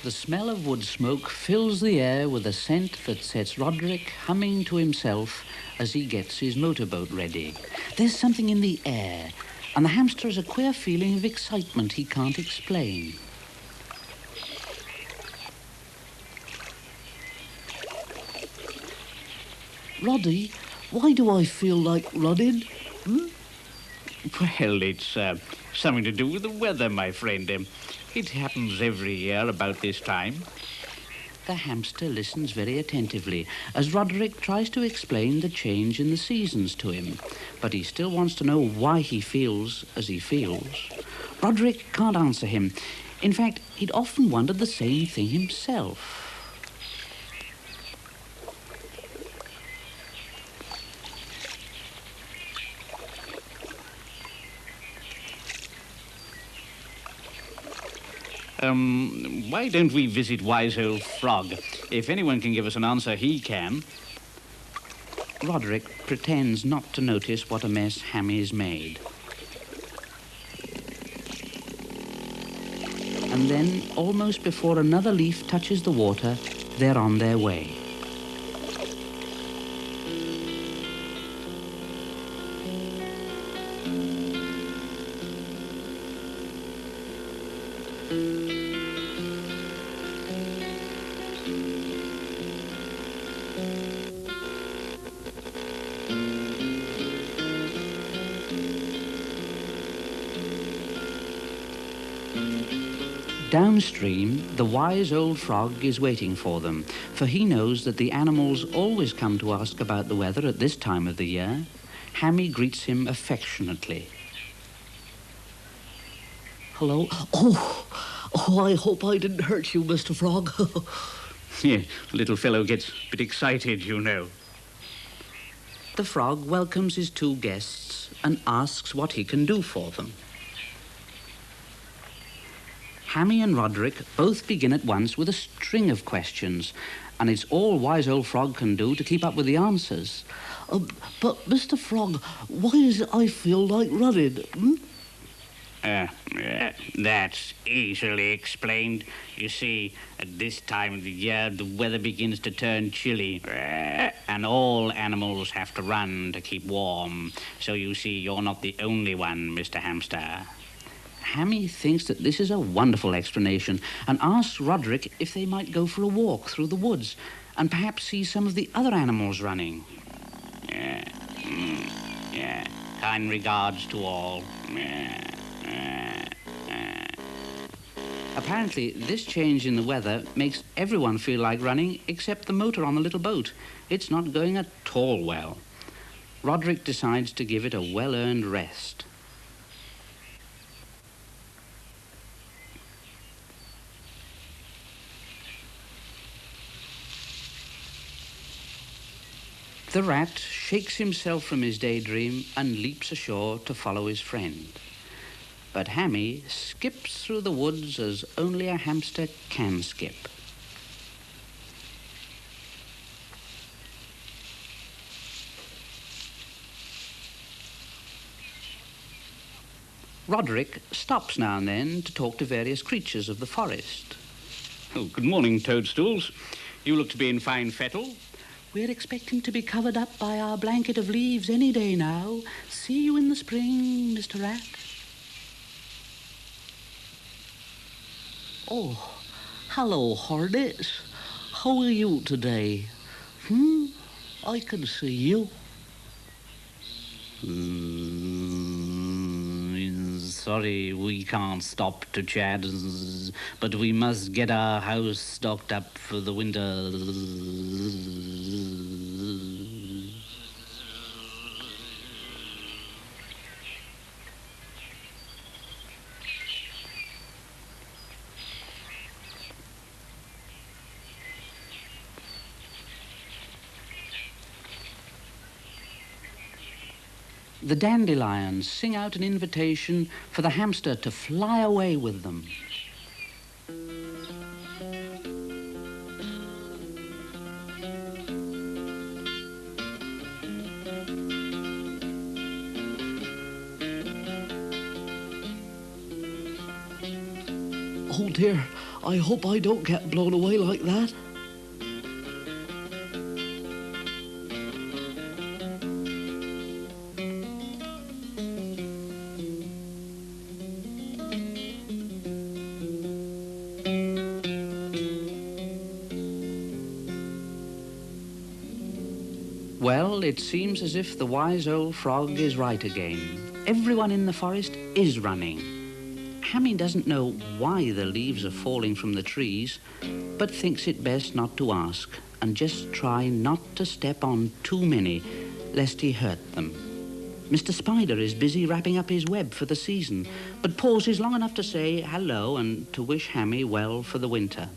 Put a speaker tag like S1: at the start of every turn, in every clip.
S1: The smell of wood smoke fills the air with a scent that sets Roderick humming to himself as he gets his motorboat ready. There's something in the air, and the hamster has a queer feeling of excitement he can't explain. Roddy, why do I feel like running?
S2: Well, it's something to do with the weather, my friend. It happens every year about this time.
S1: The hamster listens very attentively as Roderick tries to explain the change in the seasons to him, but he still wants to know why he feels as he feels. Roderick can't answer him. In fact, he'd often wondered the same thing himself.
S2: Why don't we visit Wise Old Frog? If anyone can give us an answer, he can.
S1: Roderick pretends not to notice what a mess Hammy's made. And then, almost before another leaf touches the water, they're on their way. Downstream, the wise old frog is waiting for them, for he knows that the animals always come to ask about the weather at this time of the year. Hammy greets him affectionately.
S3: Hello? Oh, I hope I didn't hurt you, Mr. Frog.
S2: Yeah, little fellow gets a bit excited, you know.
S1: The frog welcomes his two guests and asks what he can do for them. Hammy and Roderick both begin at once with a string of questions, and it's all Wise Old Frog can do to keep up with the answers.
S3: But, Mr. Frog, why is it I feel like running?
S2: That's easily explained. You see, at this time of the year, the weather begins to turn chilly, and all animals have to run to keep warm. So you see, you're not the only one, Mr. Hamster.
S1: Hammy thinks that this is a wonderful explanation and asks Roderick if they might go for a walk through the woods and perhaps see some of the other animals running.
S2: Yeah. Kind regards to all.
S1: Apparently, this change in the weather makes everyone feel like running except the motor on the little boat. It's not going at all well. Roderick decides to give it a well-earned rest. The rat shakes himself from his daydream and leaps ashore to follow his friend. But Hammy skips through the woods as only a hamster can skip. Roderick stops now and then to talk to various creatures of the forest.
S2: Oh, good morning, toadstools. You look to be in fine fettle.
S3: We're expecting to be covered up by our blanket of leaves any day now. See you in the spring, Mr. Rat. Oh, hello, Hornets. How are you today? I can see you.
S1: Sorry, we can't stop to chat, but we must get our house stocked up for the winter. The dandelions sing out an invitation for the hamster to fly away with them.
S3: Oh, dear. I hope I don't get blown away like that.
S1: Well, it seems as if the wise old frog is right again. Everyone in the forest is running. Hammy doesn't know why the leaves are falling from the trees, but thinks it best not to ask and just try not to step on too many, lest he hurt them. Mr. Spider is busy wrapping up his web for the season, but pauses long enough to say hello and to wish Hammy well for the winter.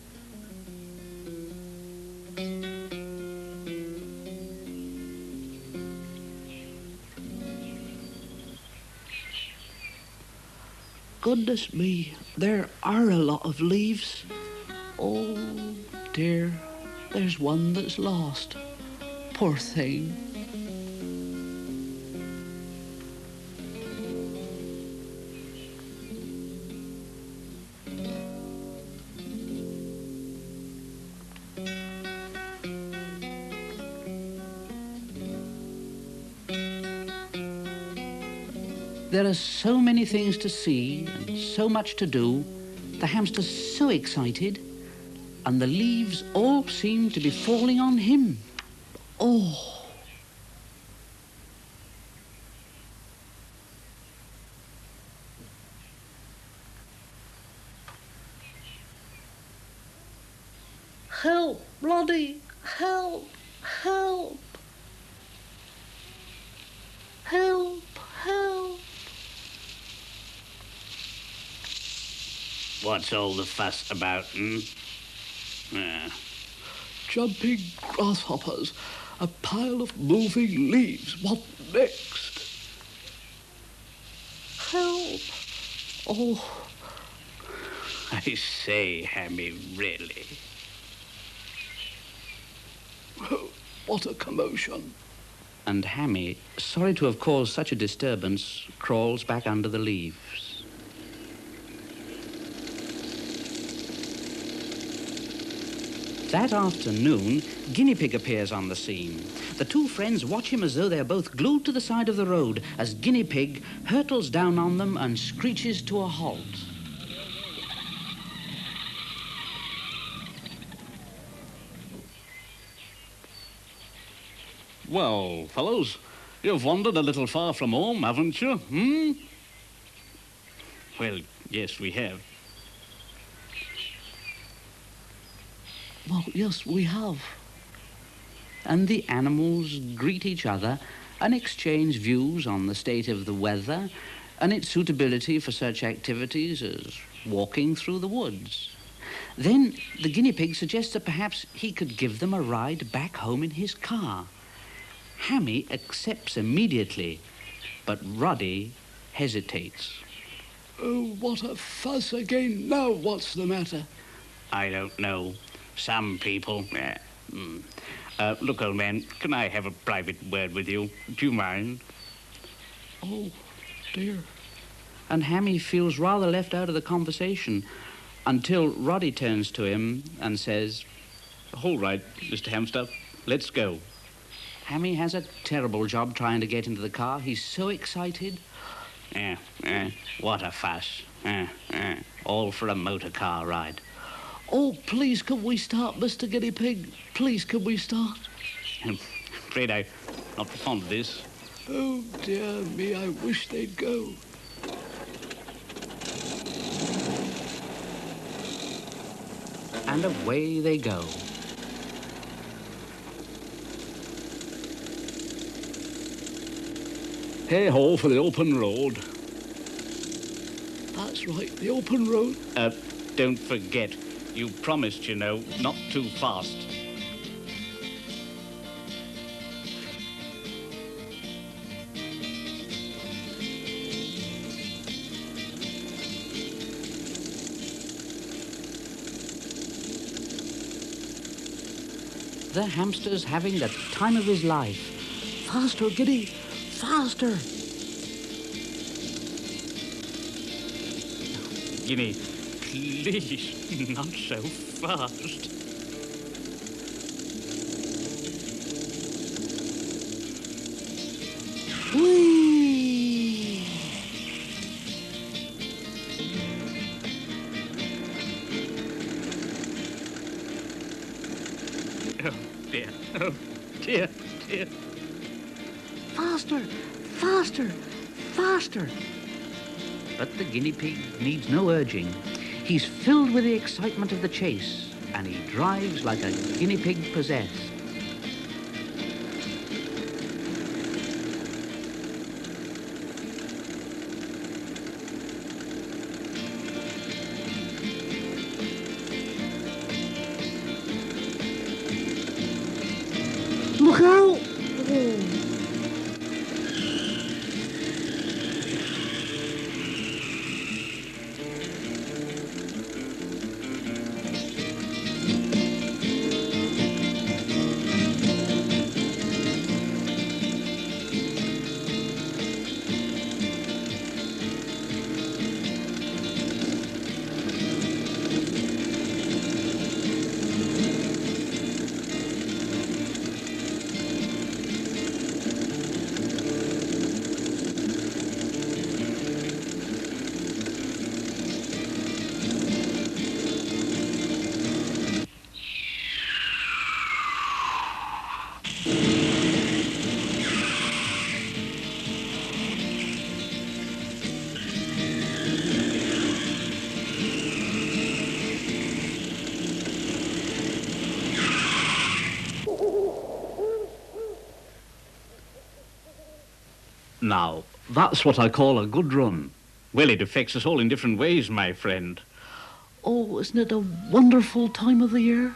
S3: Goodness me, there are a lot of leaves. Oh dear, there's one that's lost. Poor thing.
S1: There are so many things to see and so much to do. The hamster's so excited, and the leaves all seem to be falling on him.
S3: Oh. Help, bloody, help, help. Help, help.
S2: What's all the fuss about,
S3: Jumping grasshoppers, a pile of moving leaves. What next? Help. Oh.
S2: I say, Hammy, really.
S3: Oh, what a commotion.
S1: And Hammy, sorry to have caused such a disturbance, crawls back under the leaves. That afternoon, Guinea Pig appears on the scene. The two friends watch him as though they're both glued to the side of the road as Guinea Pig hurtles down on them and screeches to a halt.
S2: Well, fellows, you've wandered a little far from home, haven't you, Well, yes, we have.
S3: Well, yes, we have.
S1: And the animals greet each other and exchange views on the state of the weather and its suitability for such activities as walking through the woods. Then the guinea pig suggests that perhaps he could give them a ride back home in his car. Hammy accepts immediately, but Roddy hesitates.
S3: Oh, what a fuss again. Now, what's the matter?
S2: I don't know. Some people... look, old man, can I have a private word with you? Do you mind?
S3: Oh, dear.
S1: And Hammy feels rather left out of the conversation until Roddy turns to him and says,
S2: All right, Mr. Hamster, let's go.
S1: Hammy has a terrible job trying to get into the car. He's so excited.
S2: What a fuss. All for a motor car ride.
S3: Oh, please, can we start, Mr. Guinea Pig? Please, can we start?
S2: I'm afraid I'm not fond of this.
S3: Oh, dear me, I wish they'd go.
S1: And away they go.
S2: Hey-ho for the open road.
S3: That's right, the open road.
S2: Don't forget, you promised, you know, not too fast.
S1: The hamster's having the time of his life.
S3: Faster, Giddy, faster.
S2: Guinea, please, not so fast.
S3: Whee!
S2: Oh, dear. Oh, dear, dear.
S3: Faster, faster, faster.
S1: But the guinea pig needs no urging. He's filled with the excitement of the chase, and he drives like a guinea pig possessed.
S3: Look out!
S1: Now, that's what I call a good run.
S2: Well, it affects us all in different ways, my friend.
S3: Oh, isn't it a wonderful time of the year?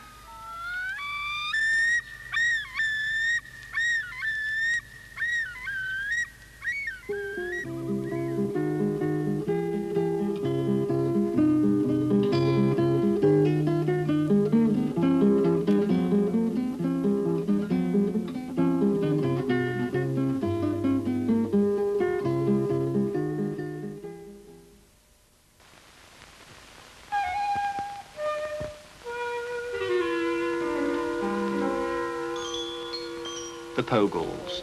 S4: The Pogles.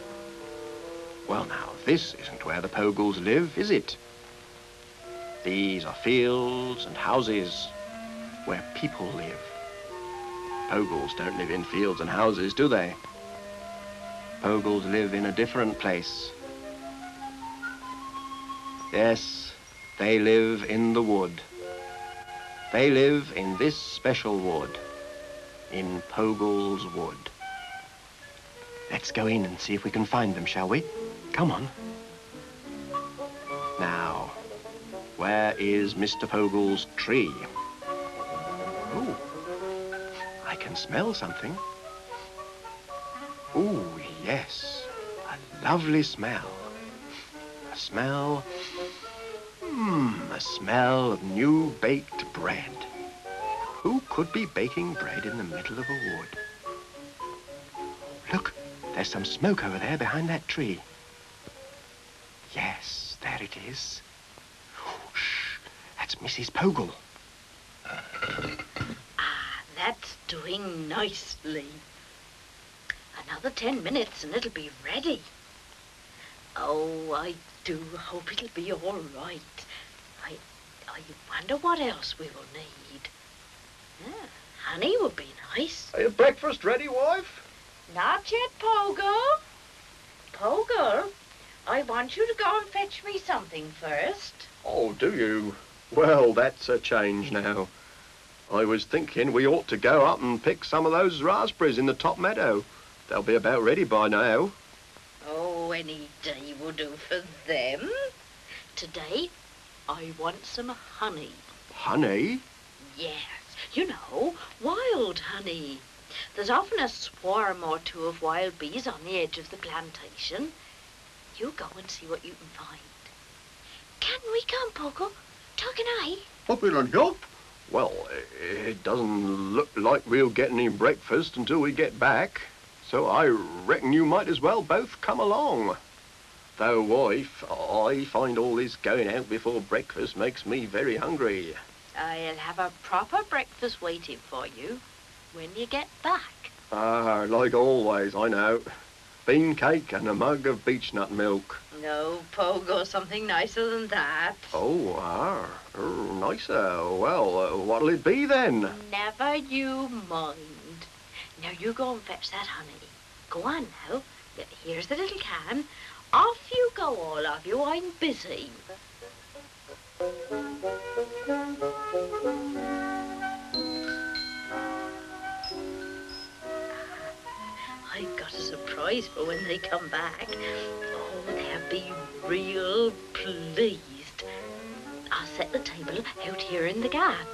S4: Well now, this isn't where the Pogles live, is it? These are fields and houses where people live. Pogles don't live in fields and houses, do they? Pogles live in a different place. Yes, they live in the wood. They live in this special wood, in Pogle's Wood. Let's go in and see if we can find them, shall we? Come on. Now, where is Mr. Pogle's tree? Ooh, I can smell something. Ooh, yes, a lovely smell. A smell, a smell of new baked bread. Who could be baking bread in the middle of a wood? Look. There's some smoke over there behind that tree. Yes, there it is. Oh, shh, that's Mrs. Pogle.
S5: That's doing nicely. Another 10 minutes and it'll be ready. Oh, I do hope it'll be all right. I wonder what else we will need. Honey would be nice.
S4: Are your breakfast ready, wife?
S5: Not yet, Pogle. Pogle, I want you to go and fetch me something first.
S4: Oh, do you? Well, that's a change now. I was thinking we ought to go up and pick some of those raspberries in the top meadow. They'll be about ready by now.
S5: Oh, any day will do for them. Today, I want some honey.
S4: Honey?
S5: Yes, you know, wild honey. There's often a swarm or two of wild bees on the edge of the plantation. You go and see what you can find. Can we come, Pogle? Talk and I?
S4: Up in and help? Well, it doesn't look like we'll get any breakfast until we get back. So I reckon you might as well both come along. Though, wife, I find all this going out before breakfast makes me very hungry.
S5: I'll have a proper breakfast waiting for you when you get back.
S4: Ah, like always, I know. Bean cake and a mug of beechnut milk.
S5: No, Pogo, something nicer than that.
S4: Nicer. Well, what'll it be then?
S5: Never you mind. Now you go and fetch that honey. Go on now. Here's the little can. Off you go, all of you. I'm busy. I've got a surprise for when they come back. Oh, they'll be real pleased. I'll set the table out here in the garden.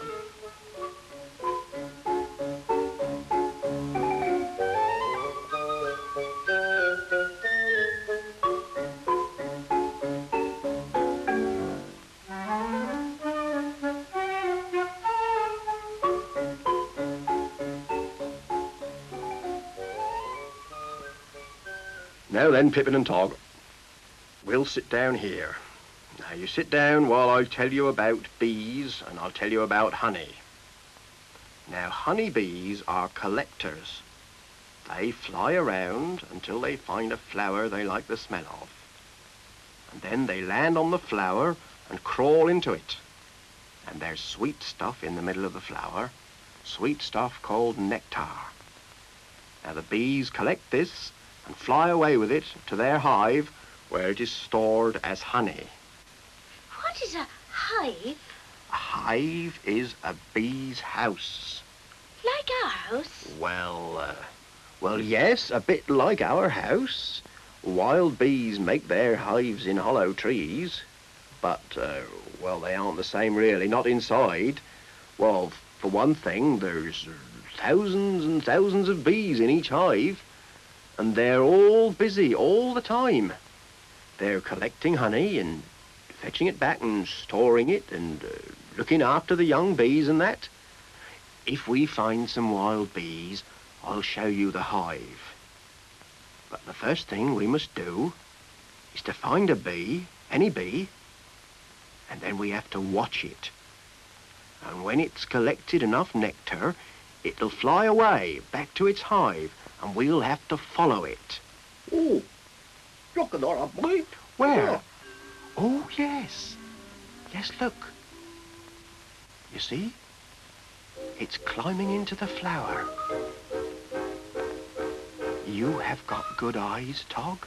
S4: Now then, Pippin and Tog, we'll sit down here. Now you sit down while I tell you about bees and I'll tell you about honey. Now honeybees are collectors. They fly around until they find a flower they like the smell of. And then they land on the flower and crawl into it. And there's sweet stuff in the middle of the flower, sweet stuff called nectar. Now the bees collect this and fly away with it to their hive where it is stored as honey.
S5: What is a hive?
S4: A hive is a bee's house.
S5: Like our house?
S4: Well, yes, a bit like our house. Wild bees make their hives in hollow trees, but, they aren't the same really, not inside. Well, for one thing, there's thousands and thousands of bees in each hive, and they're all busy all the time. They're collecting honey and fetching it back and storing it and looking after the young bees and that. If we find some wild bees, I'll show you the hive. But the first thing we must do is to find a bee, any bee, and then we have to watch it. And when it's collected enough nectar, it'll fly away back to its hive, and we'll have to follow it.
S6: Oh, look at that, boy.
S4: Where?
S6: Yeah.
S4: Oh, yes. Yes, look. You see? It's climbing into the flower. You have got good eyes, Tog.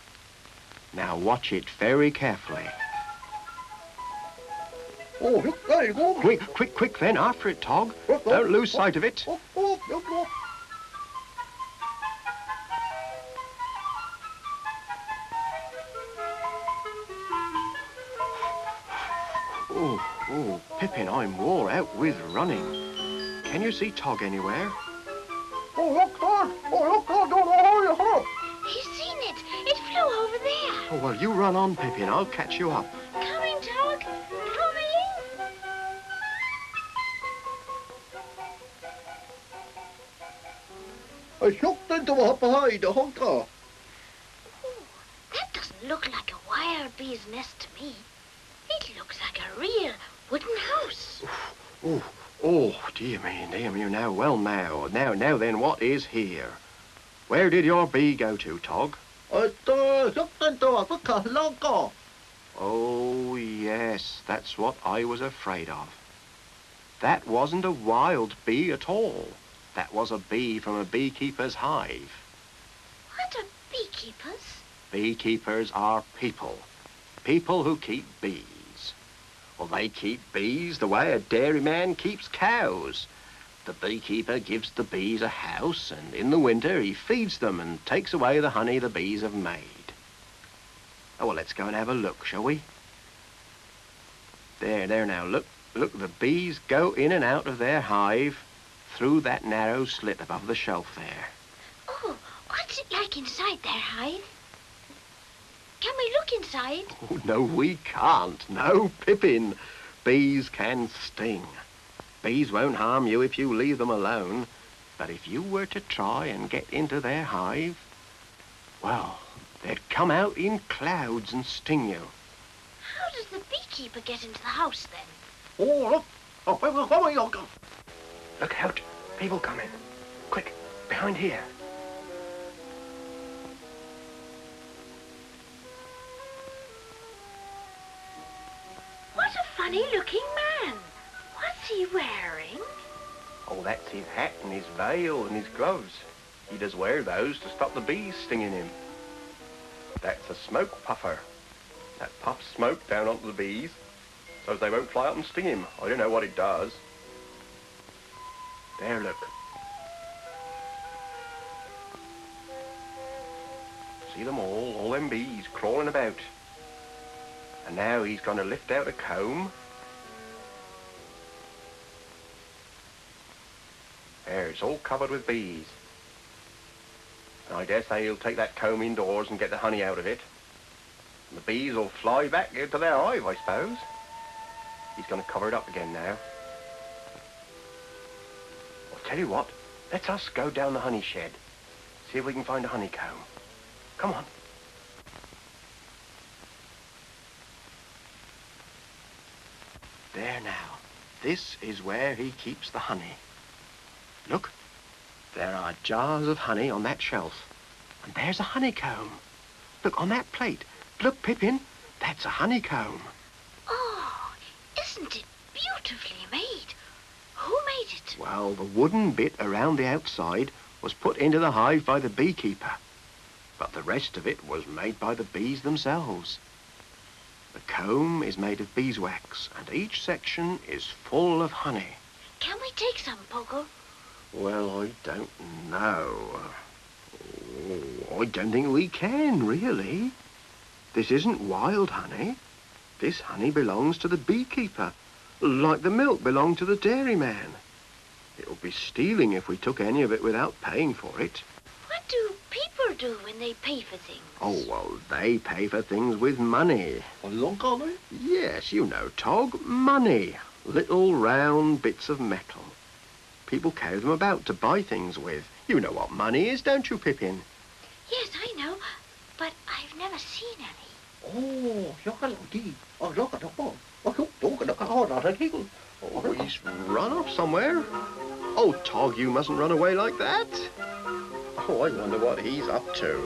S4: Now watch it very carefully.
S6: Oh, look, there you go.
S4: Quick, then, after it, Tog.
S6: Look,
S4: Don't lose sight of it.
S6: Look.
S4: Oh, Pippin, I'm wore out with running. Can you see Tog anywhere?
S6: Oh, look, Dad. Oh.
S5: He's seen it. It flew over there.
S4: Oh, well, you run on, Pippin. I'll catch you up.
S5: Coming, Tog. Coming.
S6: I looked into up behind the hunter.
S5: Oh, that doesn't look like a wild bee's nest to me. It looks like a real wooden house.
S4: Oh, dear me. Now, well, now then, what is here? Where did your bee go to, Tog?
S6: I looked into a longer.
S4: Oh, yes, that's what I was afraid of. That wasn't a wild bee at all. That was a bee from a beekeeper's hive.
S5: What are beekeepers?
S4: Beekeepers are people. People who keep bees. Well, they keep bees the way a dairyman keeps cows. The beekeeper gives the bees a house, and in the winter he feeds them and takes away the honey the bees have made. Oh, well, let's go and have a look, shall we? There now, look, the bees go in and out of their hive through that narrow slit above the shelf there.
S5: Oh, what's it like inside their hive? Can we look inside?
S4: Oh, no, we can't. No, Pippin. Bees can sting. Bees won't harm you if you leave them alone. But if you were to try and get into their hive, well, they'd come out in clouds and sting you.
S5: How does the beekeeper get into the house then?
S6: Oh, look, Oh, where are you going?
S4: Look out. People coming. Quick, behind here.
S5: What a funny-looking man. What's he wearing?
S4: Oh, that's his hat and his veil and his gloves. He does wear those to stop the bees stinging him. That's a smoke puffer. That puffs smoke down onto the bees so they won't fly up and sting him. I don't know what it does. There, look. See them all them bees crawling about. And now he's going to lift out a comb. There, it's all covered with bees. And I dare say he'll take that comb indoors and get the honey out of it. And the bees will fly back into their hive, I suppose. He's going to cover it up again now. I'll tell you what, let us go down the honey shed. See if we can find a honeycomb. Come on. There now. This is where he keeps the honey. Look, there are jars of honey on that shelf. And there's a honeycomb. Look, on that plate. Look, Pippin, that's a honeycomb.
S5: Oh, isn't it beautifully made? Who made it?
S4: Well, the wooden bit around the outside was put into the hive by the beekeeper. But the rest of it was made by the bees themselves. The comb is made of beeswax, and each section is full of honey.
S5: Can we take some, Pogo?
S4: Well, I don't know. Oh, I don't think we can, really. This isn't wild honey. This honey belongs to the beekeeper, like the milk belonged to the dairyman. It would be stealing if we took any of it without paying for it.
S5: What do people do when they pay for things?
S4: Oh, well, they pay for things with money. Yes, you know, Tog, money. Little round bits of metal. People carry them about to buy things with. You know what money is, don't you, Pippin?
S5: Yes, I know, but I've never seen any.
S6: Oh, look at the ball.
S4: Oh, he's run off somewhere. Oh, Tog, you mustn't run away like that. Oh, I wonder what he's up to.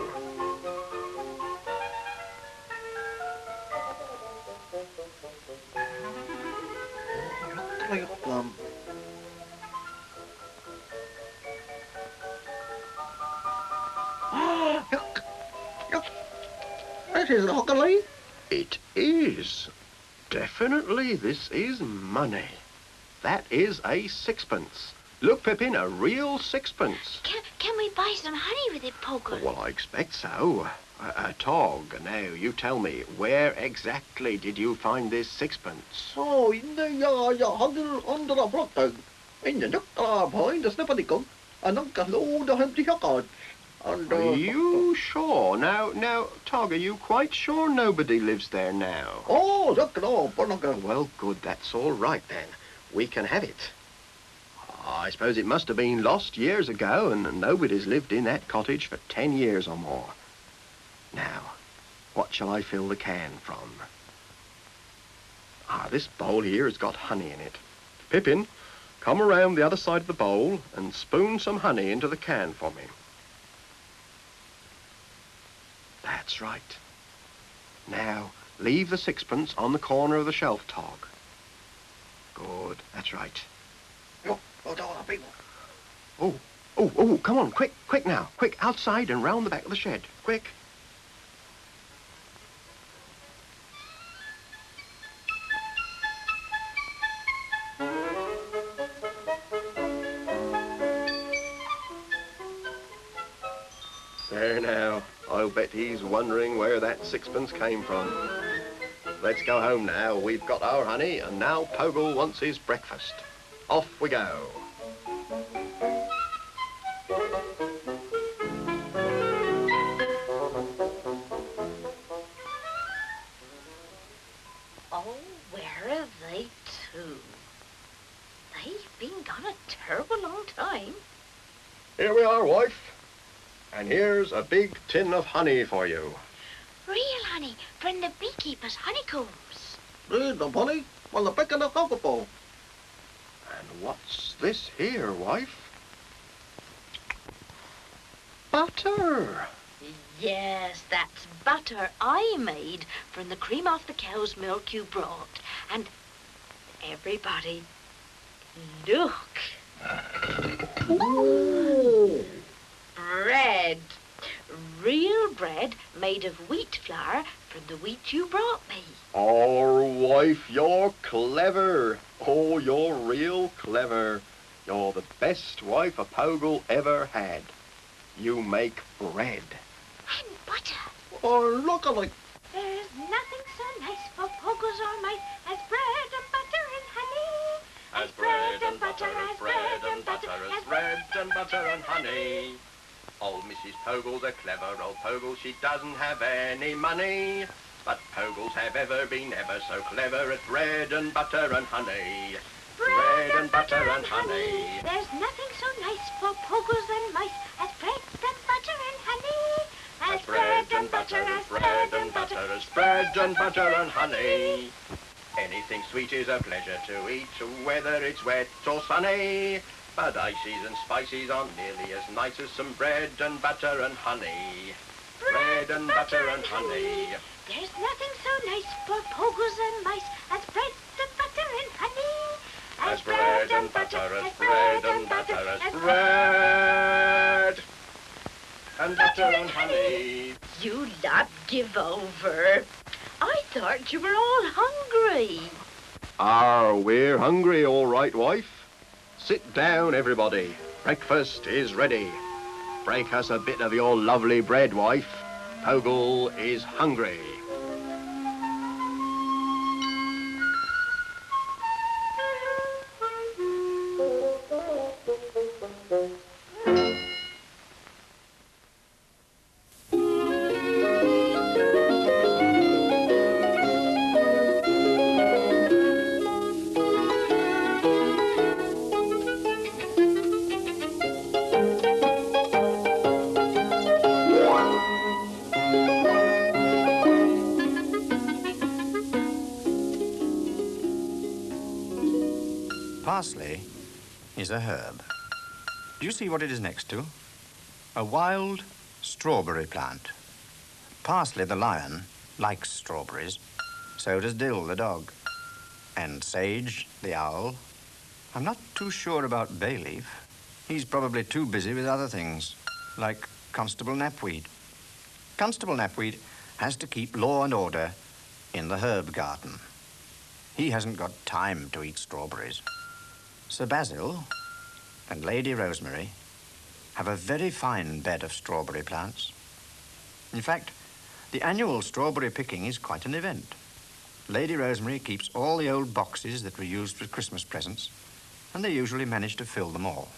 S6: This is luckily.
S4: It is. Definitely, this is money. That is a sixpence. Look, Pippin, a real sixpence.
S5: Can we buy some honey with it, Pogo?
S4: Well, I expect so. Tog, now, you tell me, where exactly did you find this sixpence?
S6: Oh, in the under the block. In the duck behind the snippety and look at all the empty cards.
S4: Are you sure? Now, Tog, are you quite sure nobody lives there now?
S6: Oh, look at all.
S4: Well, good, that's all right then. We can have it. I suppose it must have been lost years ago, and nobody's lived in that cottage for 10 years or more. Now, what shall I fill the can from? This bowl here has got honey in it. Pippin, come around the other side of the bowl and spoon some honey into the can for me. That's right. Now, leave the sixpence on the corner of the shelf, Tog. Good, that's right. Oh, come on, quick now. Quick, outside and round the back of the shed. Quick. There now. I'll bet he's wondering where that sixpence came from. Let's go home now. We've got our honey, and now Pogle wants his breakfast. Off we go.
S5: Oh, where are they to? They've been gone a terrible long time.
S4: Here we are, wife. And here's a big tin of honey for you.
S5: Real honey from the beekeeper's honeycombs.
S6: Read the honey. Well, the pick of the cocoa.
S4: And what's this here, wife? Butter!
S5: Yes, that's butter I made from the cream off the cow's milk you brought. And everybody, look.
S6: Ooh.
S5: Bread. Real bread made of wheat flour from the wheat you brought me.
S4: Oh, wife, you're clever. Oh, you're real clever. You're the best wife a Pogle ever had. You make bread.
S5: And butter.
S6: Oh, look alike.
S5: There's nothing so nice for Pogles or mice as bread and butter and honey.
S4: As bread and butter, as bread and butter, as bread and butter and honey. Old Mrs. Pogle's a clever old Pogle, she doesn't have any money. But Pogles have ever been ever so clever at bread and butter and honey. Bread and butter and honey.
S5: There's nothing so nice for Pogles and mice as bread and butter and honey.
S4: As bread and butter, as bread and butter, as bread and butter and honey. Anything sweet is a pleasure to eat, whether it's wet or sunny. But ices and spices aren't nearly as nice as some bread and butter and honey. Bread and butter and honey.
S5: There's nothing so nice for Pogles and mice as bread and butter and honey.
S4: As bread and butter, as bread and butter, as bread and butter and honey.
S5: You lot give over. I thought you were all hungry.
S4: We're hungry, all right, wife. Sit down, everybody. Breakfast is ready. Break us a bit of your lovely bread, wife. Pogle is hungry.
S7: Parsley is a herb. Do you see what it is next to? A wild strawberry plant. Parsley the lion likes strawberries. So does Dill the dog. And Sage the owl. I'm not too sure about Bayleaf. He's probably too busy with other things, like Constable Knapweed. Constable Knapweed has to keep law and order in the herb garden. He hasn't got time to eat strawberries. Sir Basil and Lady Rosemary have a very fine bed of strawberry plants. In fact, the annual strawberry picking is quite an event. Lady Rosemary keeps all the old boxes that were used for Christmas presents, and they usually manage to fill them all.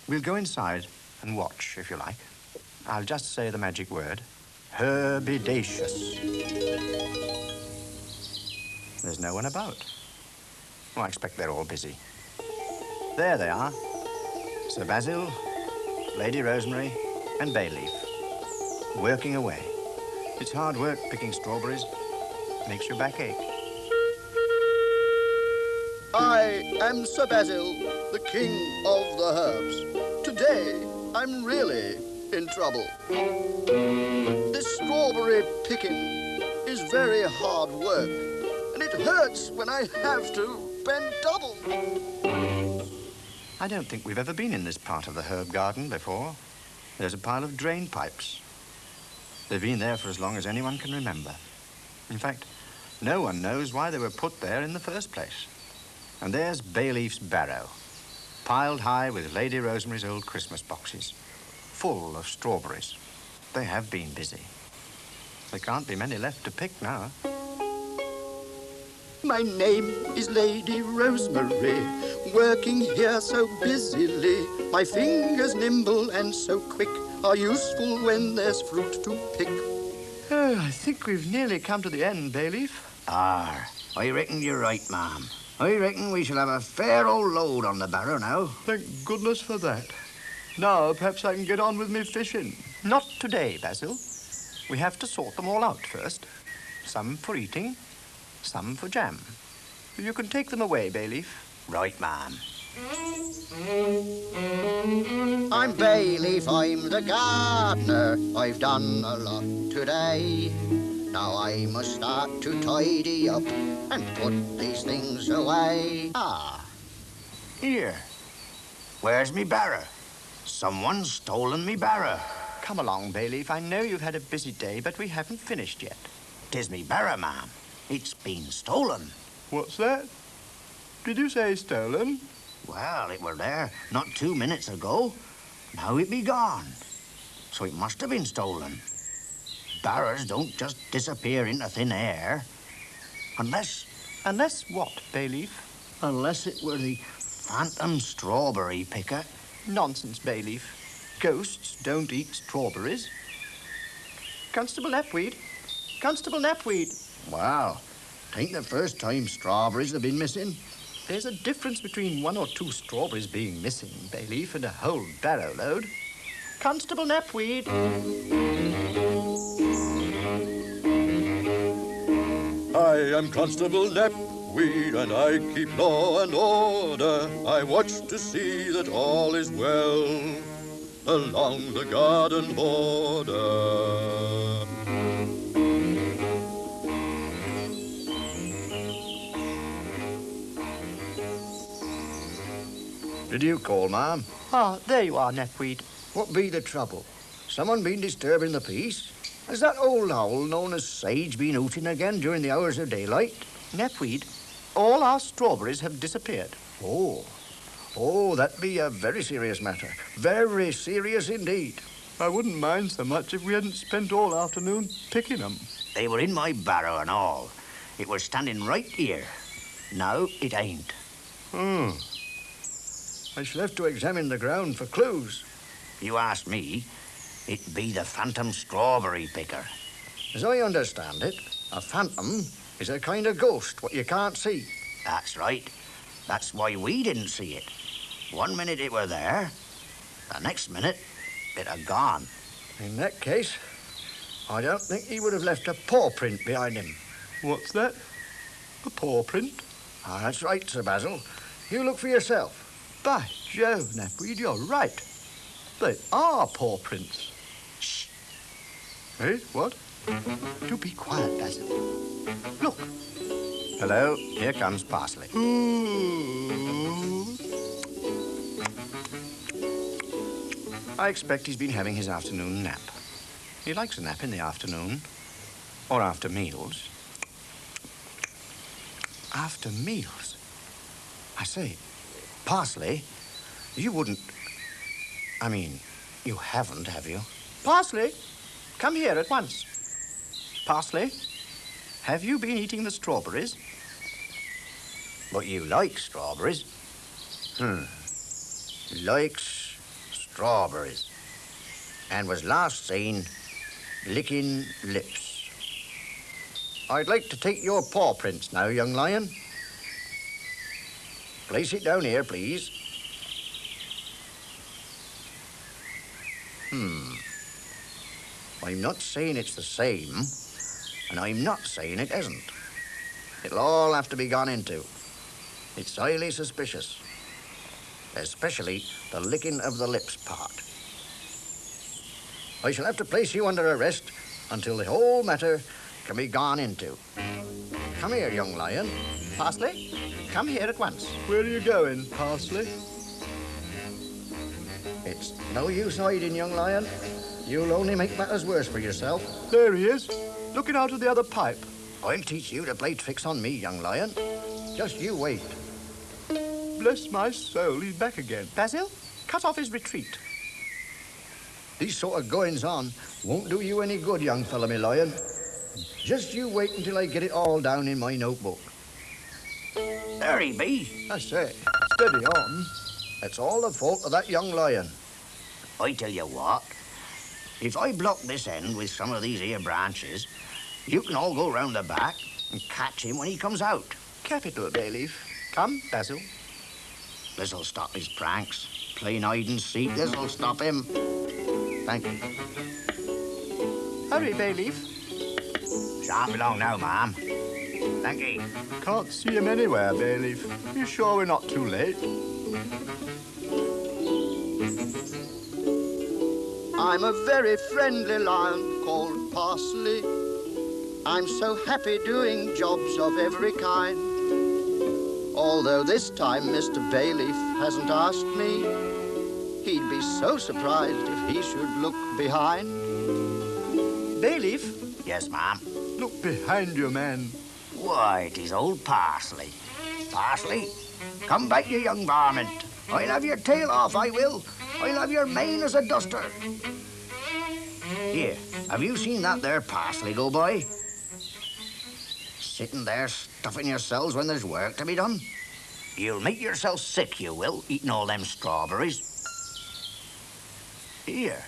S7: We'll go inside and watch, if you like. I'll just say the magic word, herbidaceous. There's no one about. Well, I expect they're all busy. There they are. Sir Basil, Lady Rosemary, and Bayleaf. Working away. It's hard work picking strawberries. Makes your back ache.
S6: I am Sir Basil, the king of the herbs. Today, I'm really in trouble. This strawberry picking is very hard work, and it hurts when I have to bend double.
S7: I don't think we've ever been in this part of the herb garden before. There's a pile of drain pipes. They've been there for as long as anyone can remember. In fact, no one knows why they were put there in the first place. And there's Bayleaf's barrow, piled high with Lady Rosemary's old Christmas boxes, full of strawberries. They have been busy. There can't be many left to pick now.
S6: My name is Lady Rosemary, working here so busily. My fingers nimble and so quick are useful when there's fruit to pick.
S7: Oh, I think we've nearly come to the end, Bayleaf.
S8: I reckon you're right, ma'am. I reckon we shall have a fair old load on the barrow now.
S7: Thank goodness for that. Now, perhaps I can get on with me fishing. Not today, Basil. We have to sort them all out first. Some for eating, some for jam. You can take them away, Bayleaf.
S8: Right, ma'am.
S6: I'm Bayleaf, I'm the gardener. I've done a lot today. Now I must start to tidy up and put these things away.
S8: Ah, here. Where's me barrow? Someone's stolen me barrow.
S7: Come along, Bayleaf. I know you've had a busy day, but we haven't finished yet.
S8: 'Tis me barrow, ma'am. It's been stolen.
S9: What's that? Did you say stolen?
S8: Well, it were there not 2 minutes ago. Now it be gone. So it must have been stolen. Barrows don't just disappear into thin air. Unless
S7: what, Bayleaf?
S8: Unless it were the phantom strawberry picker.
S7: Nonsense, Bayleaf. Ghosts don't eat strawberries. Constable Knapweed. Constable Knapweed.
S8: Well, 'tain't the first time strawberries have been missing.
S7: There's a difference between 1 or 2 strawberries being missing, Bayleaf, and a whole barrow load. Constable Knapweed.
S10: I am Constable Knapweed, and I keep law and order. I watch to see that all is well along the garden border.
S8: Did you call, ma'am?
S7: Ah, there you are, Knapweed.
S8: What be the trouble? Someone been disturbing the peace? Has that old owl known as Sage been hooting again during the hours of daylight?
S7: Knapweed, all our strawberries have disappeared.
S8: Oh, that be a very serious matter. Very serious indeed.
S9: I wouldn't mind so much if we hadn't spent all afternoon picking them.
S8: They were in my barrow and all. It was standing right here. Now it ain't. I shall have to examine the ground for clues. If you ask me, it be the phantom strawberry picker. As I understand it, a phantom is a kind of ghost what you can't see. That's right. That's why we didn't see it. 1 minute it were there, the next minute it had gone. In that case, I don't think he would have left a paw print behind him.
S9: What's that? A paw print?
S8: Ah, that's right, Sir Basil. You look for yourself.
S9: By Jove, Knapweed, you're right. They are paw prints.
S8: Shh.
S9: Eh, what?
S7: Do be quiet, Basil. Look. Hello, here comes Parsley. I expect he's been having his afternoon nap. He likes a nap in the afternoon. Or after meals. After meals? I say, Parsley, you wouldn't... I mean, you haven't, have you? Parsley, come here at once. Parsley, have you been eating the strawberries?
S8: But you like strawberries. Likes strawberries. And was last seen licking lips. I'd like to take your paw prints now, young lion. Place it down here, please. I'm not saying it's the same, and I'm not saying it isn't. It'll all have to be gone into. It's highly suspicious, especially the licking of the lips part. I shall have to place you under arrest until the whole matter can be gone into. Come here, young lion.
S7: Parsley, come here at once.
S9: Where are you going, Parsley?
S8: It's no use hiding, young lion. You'll only make matters worse for yourself.
S9: There he is, looking out of the other pipe.
S8: I'll teach you to play tricks on me, young lion. Just you wait.
S9: Bless my soul, he's back again.
S7: Basil, cut off his retreat.
S8: These sort of goings-on won't do you any good, young fella, me lion. Just you wait until I get it all down in my notebook. There he be.
S9: I say, steady on.
S8: It's all the fault of that young lion. I tell you what, if I block this end with some of these here branches, you can all go round the back and catch him when he comes out.
S7: Capital, Bayleaf. Come, Basil.
S8: This'll stop his pranks. Playing hide and seek, this'll stop him. Thank you.
S7: Hurry, Bayleaf.
S8: Sharp along now, ma'am. Thank you.
S9: Can't see him anywhere, Bayleaf. You sure we're not too late?
S6: I'm a very friendly lion called Parsley. I'm so happy doing jobs of every kind. Although this time Mr. Bayleaf hasn't asked me, he'd be so surprised if he should look behind.
S9: Bayleaf?
S7: Yes, ma'am.
S9: Look behind you, man.
S7: Why, it is old Parsley. Parsley, come back, you young varmint. I'll have your tail off, I will. I'll have your mane as a duster. Here, have you seen that there Parsley go by? Sitting there stuffing yourselves when there's work to be done. You'll make yourself sick, you will, eating all them strawberries. Here,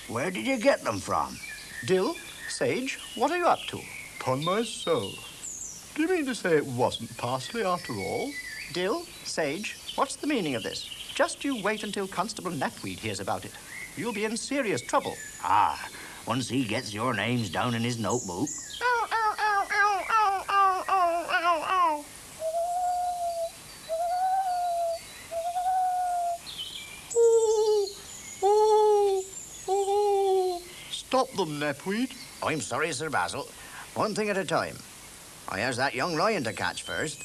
S7: where did you get them from?
S9: Dill, Sage, what are you up to?
S10: Upon my soul. Do you mean to say it wasn't Parsley after all?
S9: Dill, Sage, what's the meaning of this? Just you wait until Constable Knapweed hears about it. You'll be in serious trouble.
S7: Ah, once he gets your names down in his notebook.
S10: Stop them, Knapweed.
S7: I'm sorry, Sir Basil. One thing at a time. I has that young lion to catch first.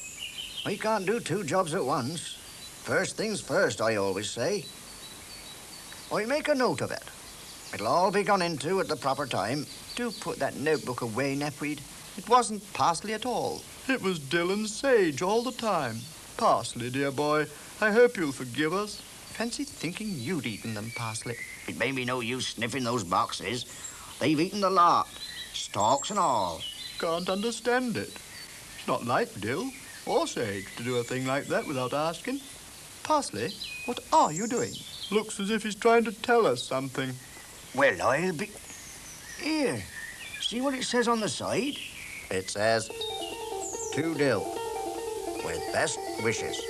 S7: I can't do two jobs at once. First things first, I always say. I make a note of it. It'll all be gone into at the proper time.
S9: Do put that notebook away, Knapweed. It wasn't Parsley at all.
S10: It was Dill and Sage all the time. Parsley, dear boy, I hope you'll forgive us.
S9: Fancy thinking you'd eaten them, Parsley.
S7: It may be no use sniffing those boxes. They've eaten the lot, stalks and all.
S10: Can't understand it. It's not like Dill or Sage to do a thing like that without asking.
S9: Parsley, what are you doing?
S10: Looks as if he's trying to tell us something.
S7: Well, I'll be... Here, see what it says on the side? It says, to Dill, with best wishes.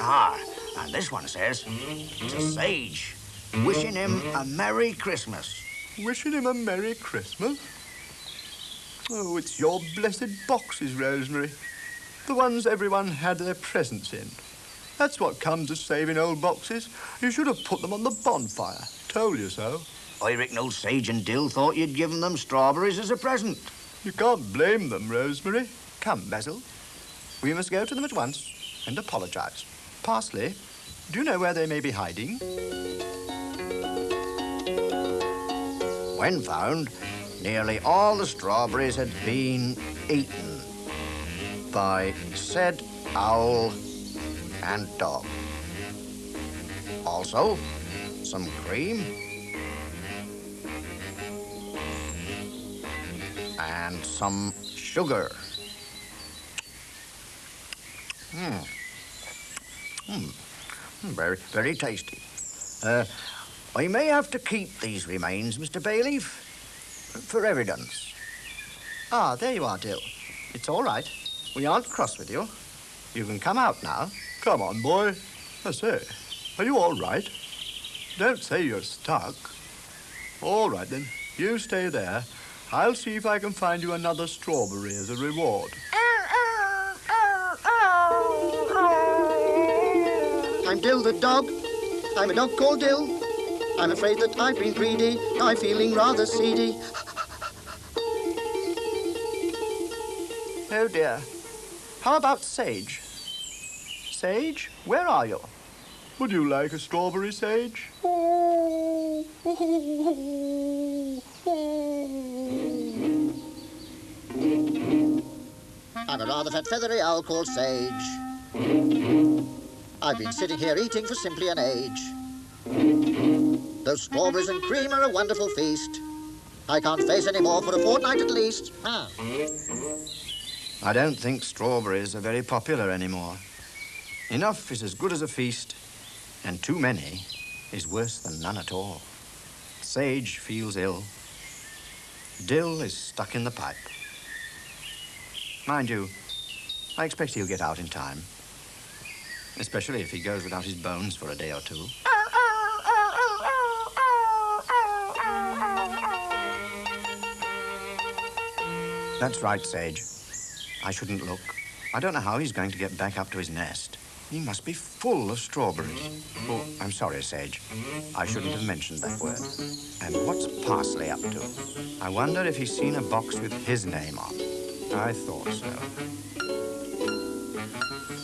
S7: Ah, and this one says, to Sage, wishing him a Merry Christmas.
S10: Wishing him a Merry Christmas? Oh, it's your blessed boxes, Rosemary. The ones everyone had their presents in. That's what comes of saving old boxes. You should have put them on the bonfire. Told you so.
S7: I reckon old Sage and Dill thought you'd given them strawberries as a present.
S10: You can't blame them, Rosemary.
S9: Come, Basil. We must go to them at once and apologize. Parsley, do you know where they may be hiding?
S7: When found, nearly all the strawberries had been eaten by said owl and dog. Also, some cream and some sugar. Very, very tasty. I may have to keep these remains, Mr. Bayleaf, for evidence.
S9: Ah, there you are, Dill. It's all right. We aren't cross with you. You can come out now.
S10: Come on, boy. I say, are you all right? Don't say you're stuck. All right, then. You stay there. I'll see if I can find you another strawberry as a reward.
S6: I'm Dill the dog. I'm a dog called Dill. I'm afraid that I've been greedy. I'm feeling rather seedy.
S9: Oh, dear. How about Sage? Sage, where are you?
S10: Would you like a strawberry, Sage?
S6: I'm a rather fat feathery owl called Sage. I've been sitting here eating for simply an age. Those strawberries and cream are a wonderful feast. I can't face any more for a fortnight at least.
S7: I don't think strawberries are very popular anymore. Enough is as good as a feast, and too many is worse than none at all. Sage feels ill. Dill is stuck in the pipe. Mind you, I expect he'll get out in time. Especially if he goes without his bones for a day or two. That's right, Sage. I shouldn't look. I don't know how he's going to get back up to his nest. He must be full of strawberries. Oh, I'm sorry, Sage. I shouldn't have mentioned that word. And what's Parsley up to? I wonder if he's seen a box with his name on. I thought so.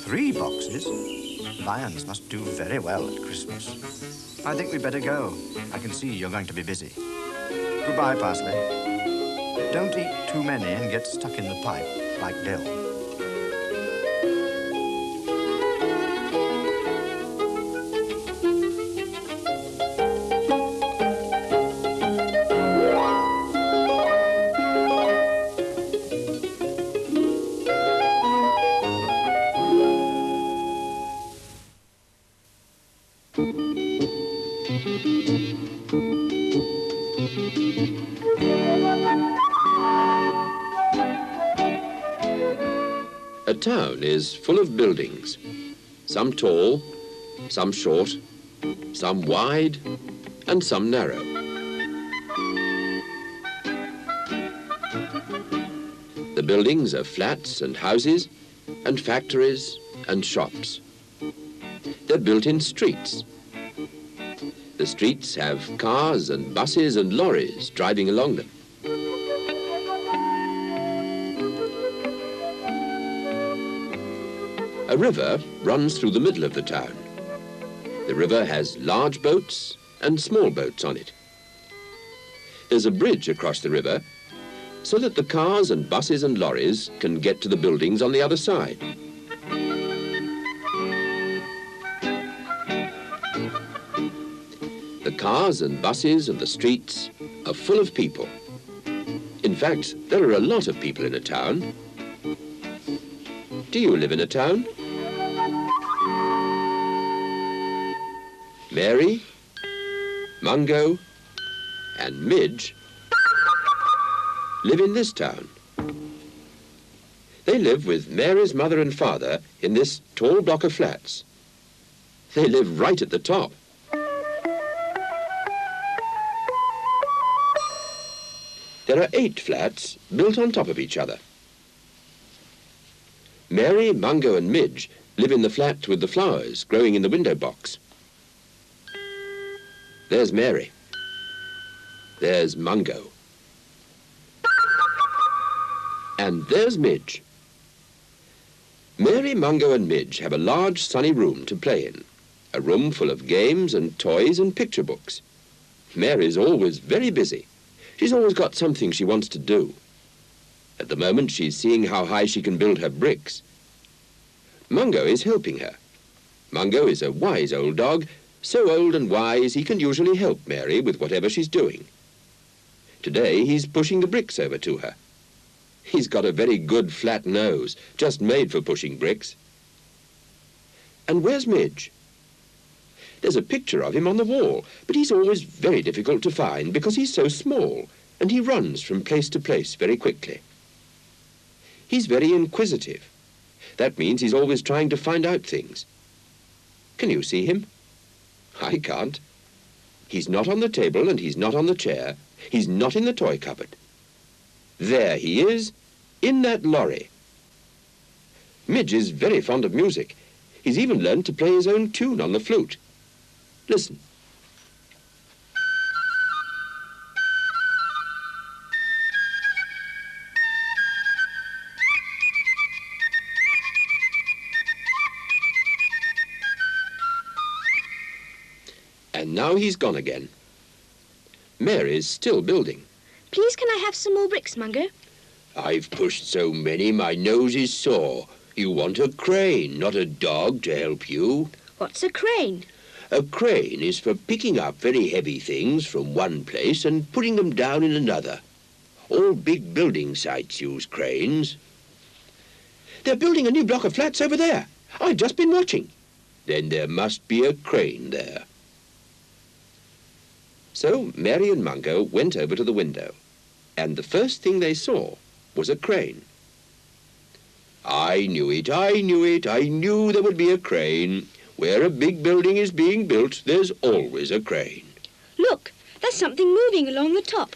S7: 3 boxes? Lions must do very well at Christmas. I think we'd better go. I can see you're going to be busy. Goodbye, Parsley. Don't eat too many and get stuck in the pipe, like Dill.
S11: A town is full of buildings, some tall, some short, some wide, and some narrow. The buildings are flats and houses, and factories and shops. They're built in streets. The streets have cars and buses and lorries driving along them. A river runs through the middle of the town. The river has large boats and small boats on it. There's a bridge across the river so that the cars and buses and lorries can get to the buildings on the other side. The cars and buses and the streets are full of people. In fact, there are a lot of people in a town. Do you live in a town? Mary, Mungo, and Midge live in this town. They live with Mary's mother and father in this tall block of flats. They live right at the top. There are 8 flats built on top of each other. Mary, Mungo, and Midge live in the flat with the flowers growing in the window box. There's Mary. There's Mungo. And there's Midge. Mary, Mungo, and Midge have a large sunny room to play in, a room full of games and toys and picture books. Mary's always very busy. She's always got something she wants to do. At the moment, she's seeing how high she can build her bricks. Mungo is helping her. Mungo is a wise old dog, so old and wise he can usually help Mary with whatever she's doing. Today, he's pushing the bricks over to her. He's got a very good flat nose, just made for pushing bricks. And where's Midge? There's a picture of him on the wall, but he's always very difficult to find because he's so small, and he runs from place to place very quickly. He's very inquisitive. That means he's always trying to find out things. Can you see him? I can't. He's not on the table and he's not on the chair. He's not in the toy cupboard. There he is, in that lorry. Midge is very fond of music. He's even learned to play his own tune on the flute. Listen. And now he's gone again. Mary's still building.
S12: Please, can I have some more bricks, Mungo?
S11: I've pushed so many my nose is sore. You want a crane, not a dog to help you.
S12: What's a crane?
S11: A crane is for picking up very heavy things from one place and putting them down in another. All big building sites use cranes. They're building a new block of flats over there. I've just been watching. Then there must be a crane there. So Mary and Mungo went over to the window, and the first thing they saw was a crane. I knew it, I knew it, I knew there would be a crane. Where a big building is being built, there's always a crane.
S12: Look, there's something moving along the top.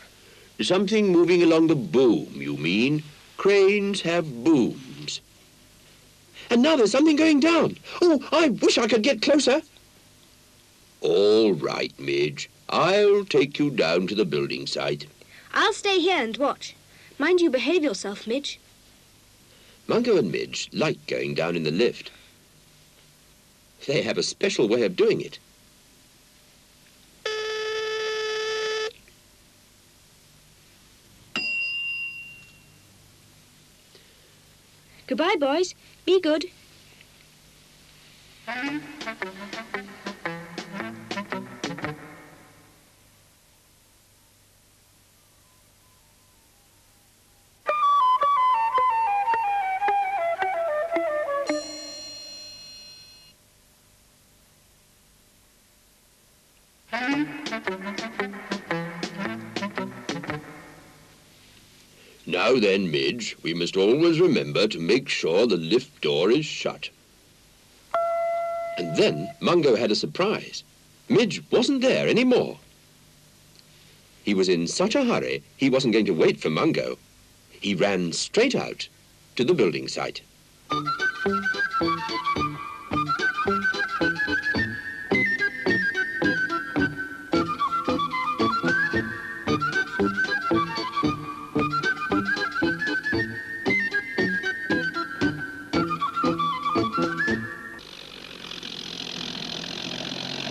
S11: Something moving along the boom, you mean? Cranes have booms. And now there's something going down. Oh, I wish I could get closer. All right, Midge. I'll take you down to the building site.
S12: I'll stay here and watch. Mind you behave yourself, Midge.
S11: Mungo and Midge like going down in the lift. They have a special way of doing it.
S12: Goodbye, boys. Be good.
S11: Now then, Midge, we must always remember to make sure the lift door is shut. And then Mungo had a surprise. Midge wasn't there anymore. He was in such a hurry, he wasn't going to wait for Mungo. He ran straight out to the building site.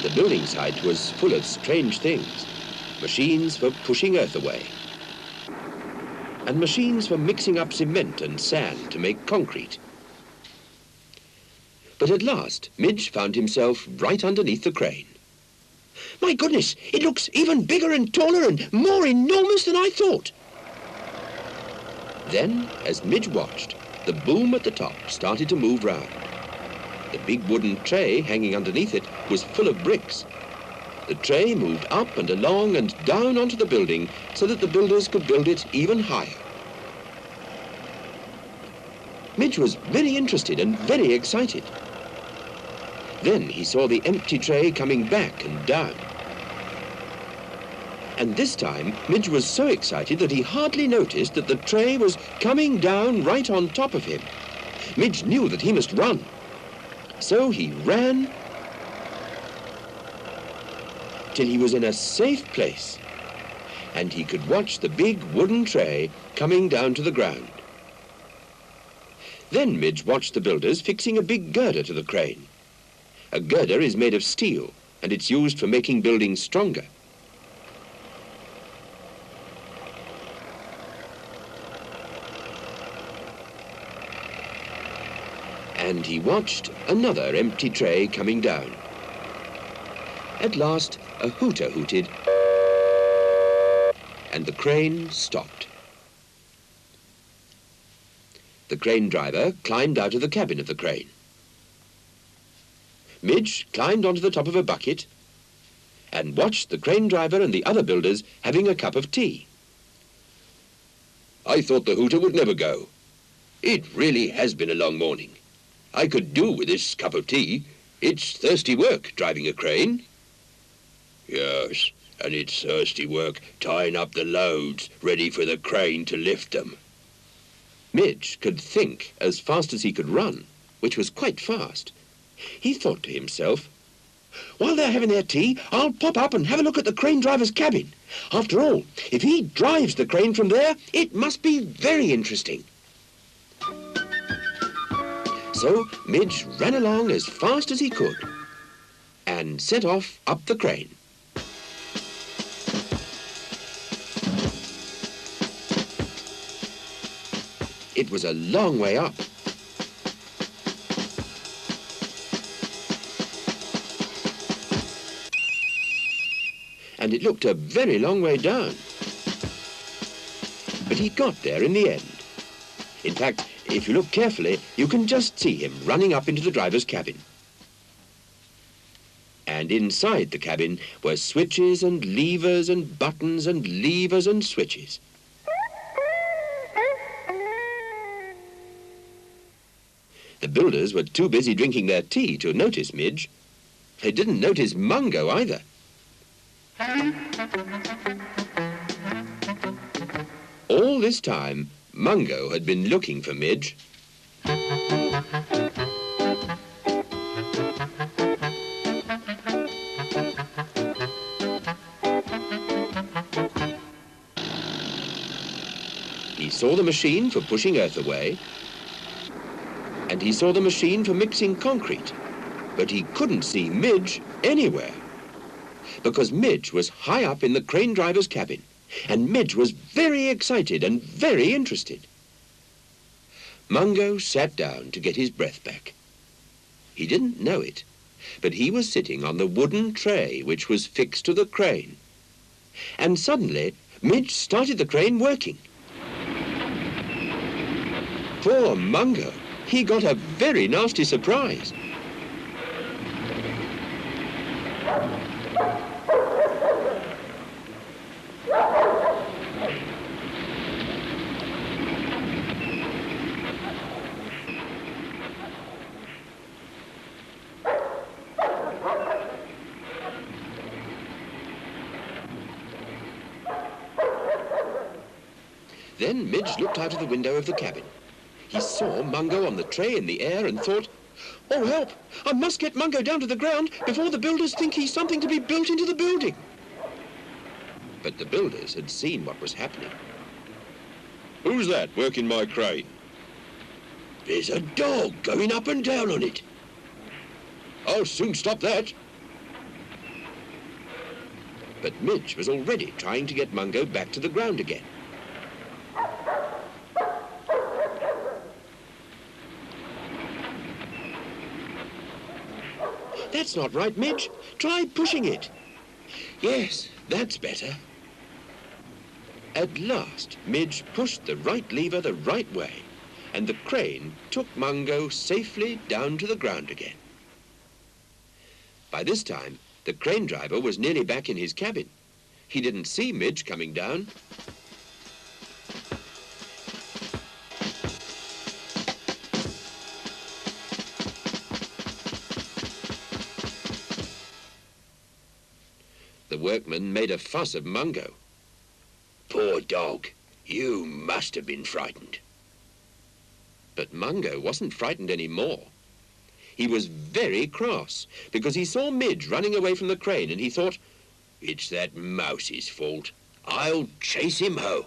S11: The building site was full of strange things. Machines for pushing earth away, and machines for mixing up cement and sand to make concrete. But at last, Midge found himself right underneath the crane. My goodness, it looks even bigger and taller and more enormous than I thought. Then, as Midge watched, the boom at the top started to move round. The big wooden tray hanging underneath it was full of bricks. The tray moved up and along and down onto the building so that the builders could build it even higher. Midge was very interested and very excited. Then he saw the empty tray coming back and down. And this time, Midge was so excited that he hardly noticed that the tray was coming down right on top of him. Midge knew that he must run. So he ran till he was in a safe place, and he could watch the big wooden tray coming down to the ground. Then Midge watched the builders fixing a big girder to the crane. A girder is made of steel, and it's used for making buildings stronger. And he watched another empty tray coming down. At last, a hooter hooted, and the crane stopped. The crane driver climbed out of the cabin of the crane. Midge climbed onto the top of a bucket and watched the crane driver and the other builders having a cup of tea. I thought the hooter would never go. It really has been a long morning. I could do with this cup of tea. It's thirsty work driving a crane. Yes, and it's thirsty work tying up the loads ready for the crane to lift them. Midge could think as fast as he could run, which was quite fast. He thought to himself, while they're having their tea, I'll pop up and have a look at the crane driver's cabin. After all, if he drives the crane from there, it must be very interesting. So Midge ran along as fast as he could and set off up the crane. It was a long way up. And it looked a very long way down. But he got there in the end. In fact, if you look carefully, you can just see him running up into the driver's cabin. And inside the cabin were switches and levers and buttons and levers and switches. The builders were too busy drinking their tea to notice Midge. They didn't notice Mungo either. All this time, Mungo had been looking for Midge. He saw the machine for pushing earth away, and he saw the machine for mixing concrete, but he couldn't see Midge anywhere, because Midge was high up in the crane driver's cabin, and Midge was very excited and very interested. Mungo sat down to get his breath back. He didn't know it, but he was sitting on the wooden tray which was fixed to the crane. And suddenly, Midge started the crane working. Poor Mungo, he got a very nasty surprise. Then Midge looked out of the window of the cabin. He saw Mungo on the tray in the air and thought, "Oh, help! I must get Mungo down to the ground before the builders think he's something to be built into the building." But the builders had seen what was happening. "Who's that working my crane?" "There's a dog going up and down on it." "I'll soon stop that." But Midge was already trying to get Mungo back to the ground again. "That's not right, Midge. Try pushing it." "Yes, that's better." At last, Midge pushed the right lever the right way, and the crane took Mungo safely down to the ground again. By this time, the crane driver was nearly back in his cabin. He didn't see Midge coming down. The workman made a fuss of Mungo. "Poor dog, you must have been frightened." But Mungo wasn't frightened anymore. He was very cross because he saw Midge running away from the crane and he thought, "It's that mouse's fault. I'll chase him home."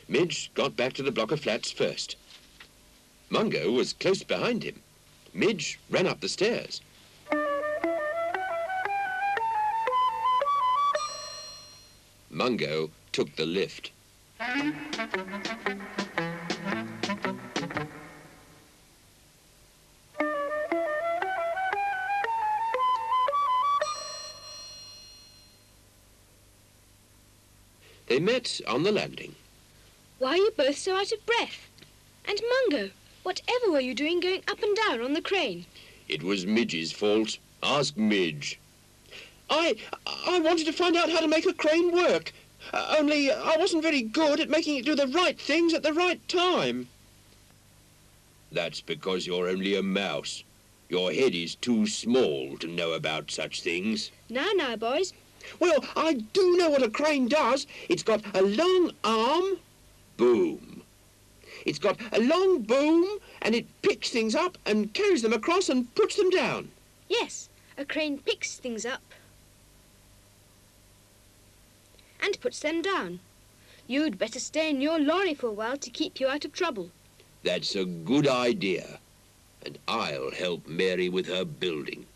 S11: Midge got back to the block of flats first. Mungo was close behind him. Midge ran up the stairs. Mungo took the lift. They met on the landing.
S12: "Why are you both so out of breath? And Mungo, whatever were you doing going up and down on the crane?"
S11: "It was Midge's fault. Ask Midge." I wanted to find out how to make a crane work. Only I wasn't very good at making it do the right things at the right time." "That's because you're only a mouse. Your head is too small to know about such things."
S12: Now, boys."
S11: "Well, I do know what a crane does. It's got a long arm." "Boom." "It's got a long boom, and it picks things up and carries them across and puts them down."
S12: "Yes, a crane picks things up and puts them down. You'd better stay in your lorry for a while to keep you out of trouble."
S11: "That's a good idea, and I'll help Mary with her building."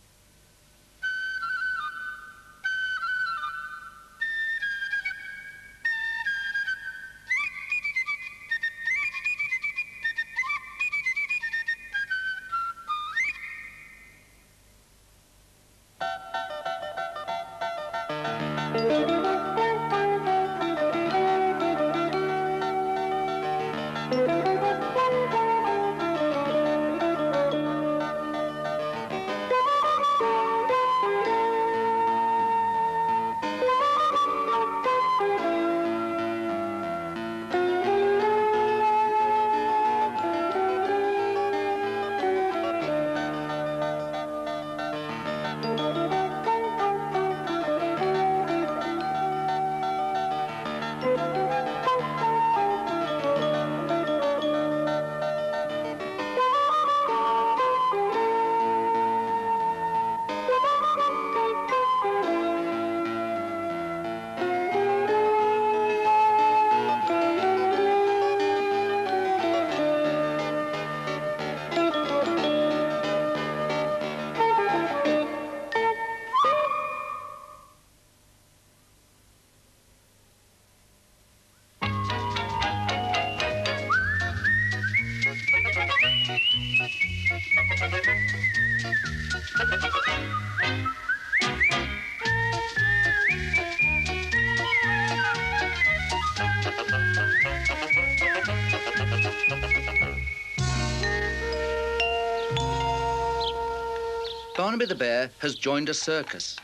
S13: Barnaby the Bear has joined a circus,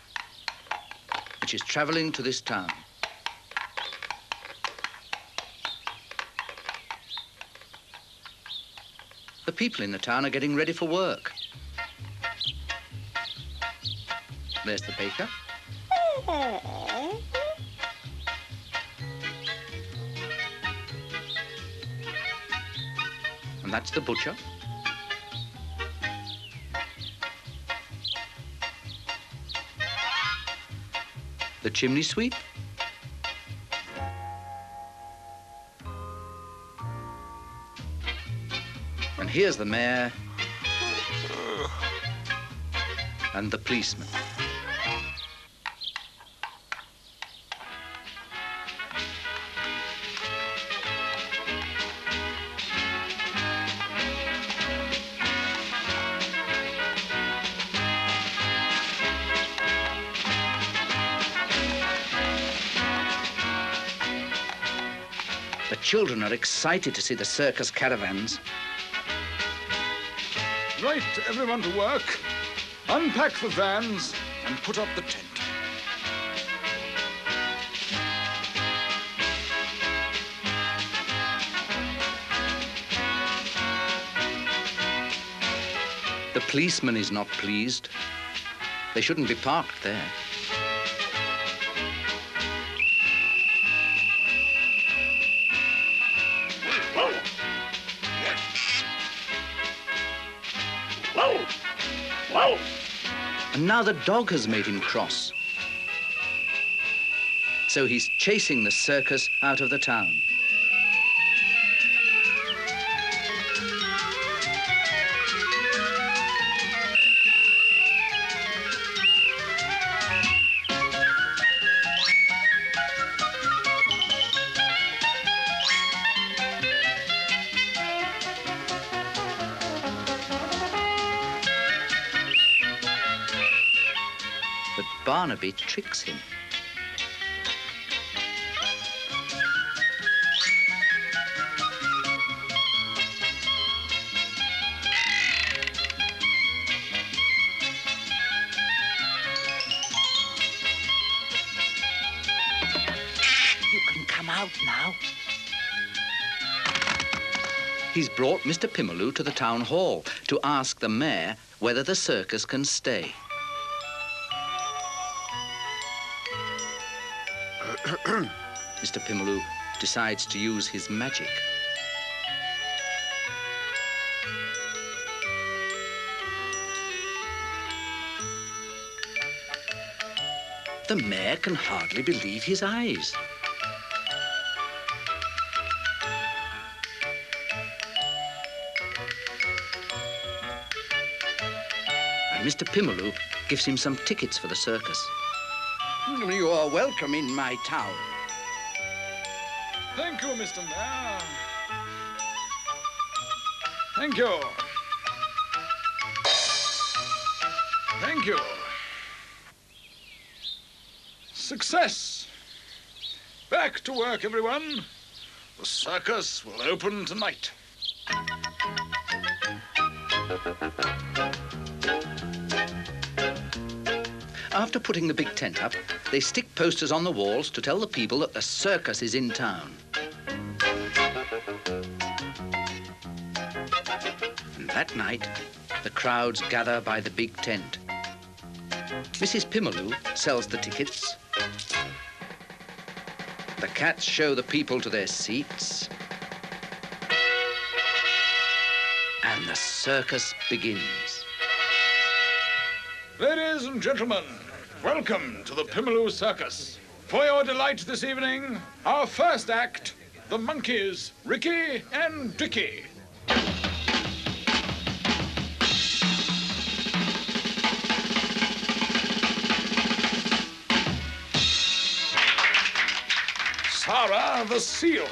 S13: which is travelling to this town. The people in the town are getting ready for work. There's the baker. And that's the butcher. The chimney sweep. And here's the mayor and the policeman. The children are excited to see the circus caravans.
S14: Right, everyone to work. Unpack the vans and put up the tent.
S13: The policeman is not pleased. They shouldn't be parked there. And now the dog has made him cross. So he's chasing the circus out of the town. But Barnaby tricks him.
S3: You can come out now.
S13: He's brought Mr. Pimaloo to the town hall to ask the mayor whether the circus can stay. Mr. Pimaloo decides to use his magic. The mayor can hardly believe his eyes. And Mr. Pimaloo gives him some tickets for the circus.
S3: You are welcome in my town.
S14: Thank you, Mr. Mayor. Thank you. Thank you. Success. Back to work, everyone. The circus will open tonight.
S13: After putting the big tent up, they stick posters on the walls to tell the people that the circus is in town. And that night, the crowds gather by the big tent. Mrs. Pimaloo sells the tickets. The cats show the people to their seats. And the circus begins.
S14: Ladies and gentlemen, welcome to the Pimaloo Circus. For your delight this evening, our first act, the monkeys, Ricky and Dicky. Sarah the seal.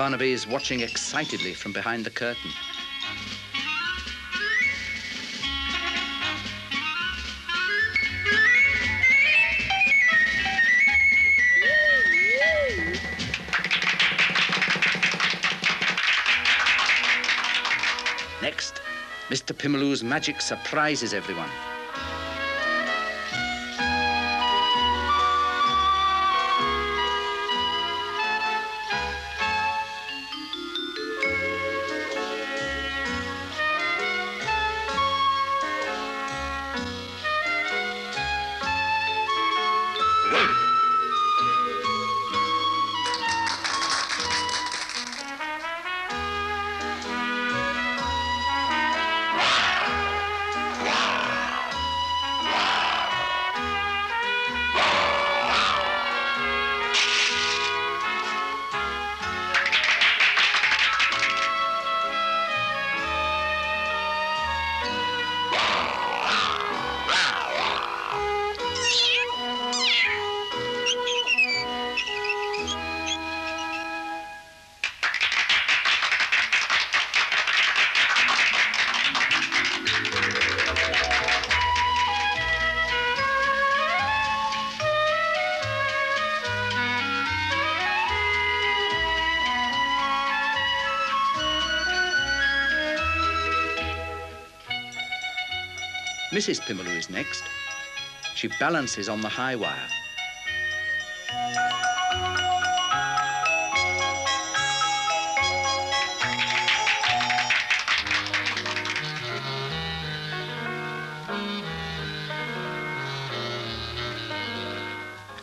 S13: Barnaby is watching excitedly from behind the curtain. Next, Mr. Pimaloo's magic surprises everyone. Mrs. Pimaloo is next. She balances on the high wire.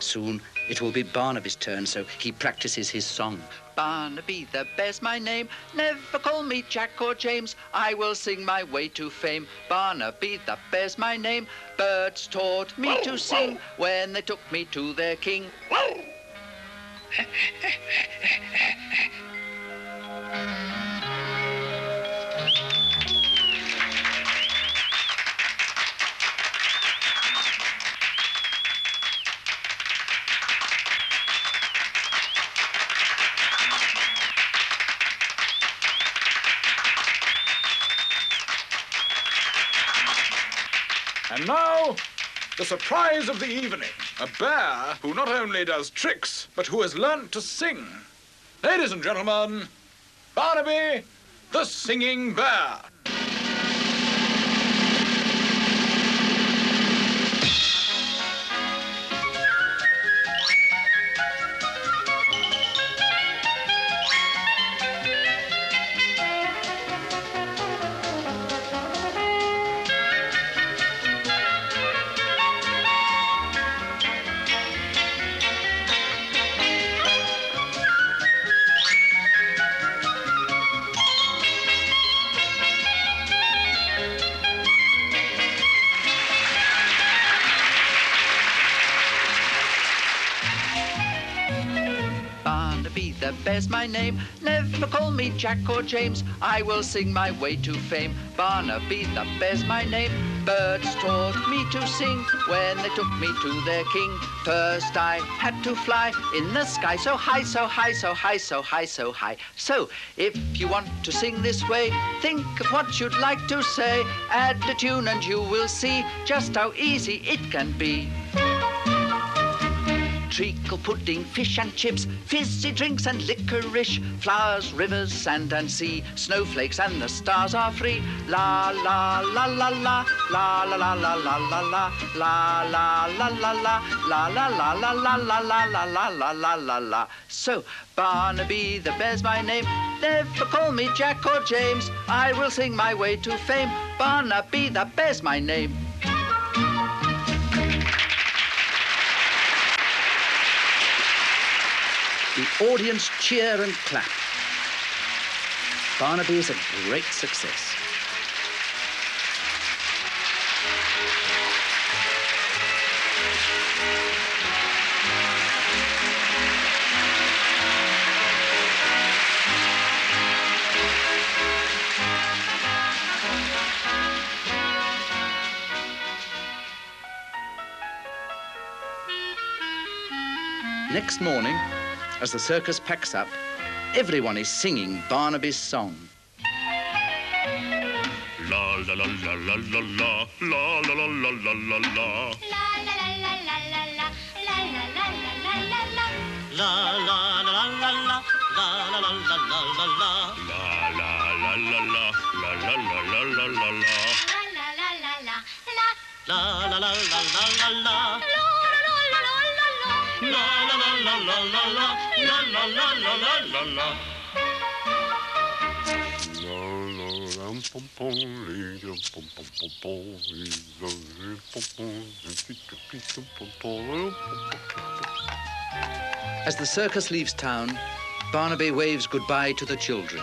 S13: Soon it will be Barnaby's turn, so he practices his song.
S15: Barnaby the bear's my name, never call me Jack or James, I will sing my way to fame. Barnaby the bear's my name, birds taught me to sing when they took me to their king.
S14: And now, the surprise of the evening. A bear who not only does tricks, but who has learnt to sing. Ladies and gentlemen, Barnaby, the singing bear.
S15: Barnaby the bear's my name, never call me Jack or James, I will sing my way to fame. Barnaby the bear's my name, birds taught me to sing when they took me to their king. First I had to fly in the sky so high, so high, so high, so high, so high. So if you want to sing this way, think of what you'd like to say. Add a tune and you will see just how easy it can be. Treacle pudding, fish and chips, fizzy drinks and licorice, flowers, rivers, sand and sea, snowflakes and the stars are free. La la la la la, la la la la la la la, la la la la la, la la la la la la la la la la la la la. So Barnaby the bear's my name, never call me Jack or James, I will sing my way to fame. Barnaby the bear's my name.
S13: The audience cheer and clap. Barnaby is a great success. Next morning, as the circus packs up, Everyone is singing Barnaby's song.
S16: La la la la la la la la la la la la la la. La la la la la la la la la la la la. La la la la la la la la la la la la. La la la la la la la. La la la la la la la. La la la la la la la.
S13: As the circus leaves town, Barnaby waves goodbye to the children.